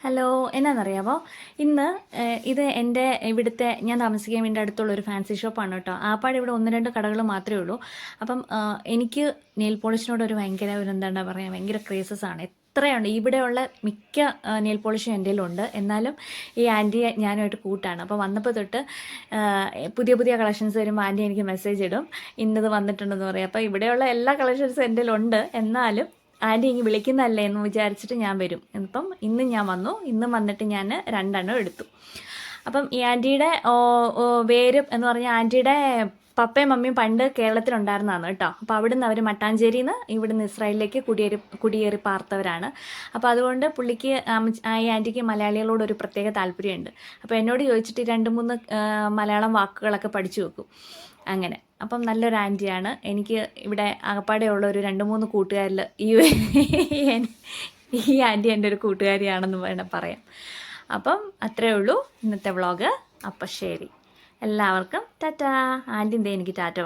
Hello, എന്നാന്നറിയാമോ? ഇന്ന് ഇത് എൻ്റെ ഇവിടുത്തെ ഞാൻ താമസിക്കാൻ വേണ്ടി അടുത്തുള്ള ഒരു ഫാൻസി ഷോപ്പാണ് കേട്ടോ. ആപ്പാടെ ഇവിടെ 1-2 കടകൾ മാത്രമേ ഉള്ളൂ. അപ്പം എനിക്ക് നെയിൽ പോളിഷിനോട് ഒരു എന്താണ് പറയുക, ഭയങ്കര ക്രേസസ് ആണ്. എത്രയുണ്ട് ഇവിടെയുള്ള മിക്ക നെയിൽ പോളിഷും എൻ്റെ കയ്യിലുണ്ട്. എന്നാലും ഈ ആൻറ്റിയെ ഞാനുമായിട്ട് കൂട്ടാണ്. അപ്പോൾ വന്നപ്പോൾ തൊട്ട് പുതിയ പുതിയ കളക്ഷൻസ് വരുമ്പോൾ ആൻറ്റി എനിക്ക് മെസ്സേജ് ഇടും, ഇന്നത് വന്നിട്ടുണ്ടെന്ന് പറയും. അപ്പോൾ ഇവിടെയുള്ള എല്ലാ കളക്ഷൻസും എൻ്റെ കയ്യിലുണ്ട്. എന്നാലും ആൻറ്റി ഇങ്ങ് വിളിക്കുന്നതല്ലേ എന്ന് വിചാരിച്ചിട്ട് ഞാൻ വരും. ഇപ്പം ഇന്ന് ഞാൻ വന്നു. ഇന്നും വന്നിട്ട് ഞാൻ 2 എണ്ണം എടുത്തു. അപ്പം ഈ ആൻറ്റിയുടെ വേരും എന്ന് പറഞ്ഞാൽ ആൻറ്റിയുടെ പപ്പയും മമ്മിയും പണ്ട് കേരളത്തിലുണ്ടായിരുന്നതാണ് കേട്ടോ. അപ്പോൾ അവിടുന്ന് അവർ മട്ടാഞ്ചേരിയിൽ നിന്ന് ഇവിടുന്ന് ഇസ്രായേലിലേക്ക് കുടിയേറി പാർത്തവരാണ്. അപ്പോൾ അതുകൊണ്ട് പുള്ളിക്ക് ഈ ആൻറ്റിക്ക് മലയാളികളോട് ഒരു പ്രത്യേക താല്പര്യമുണ്ട്. അപ്പോൾ എന്നോട് ചോദിച്ചിട്ട് 2-3 മലയാളം വാക്കുകളൊക്കെ പഠിച്ചു വെക്കും അങ്ങനെ. അപ്പം നല്ലൊരു ആൻറ്റിയാണ്. എനിക്ക് ഇവിടെ ആകപ്പാടെയുള്ള ഒരു 2-3 കൂട്ടുകാരിൽ ഈ ആൻറ്റി എൻ്റെ ഒരു കൂട്ടുകാരിയാണെന്ന് വേണം പറയാം. അപ്പം അത്രയേ ഉള്ളൂ ഇന്നത്തെ വ്ളോഗ്. അപ്പം ശരി, എല്ലാവർക്കും ടാറ്റാ. ആൻറ്റി എന്തേ എനിക്ക് ടാറ്റ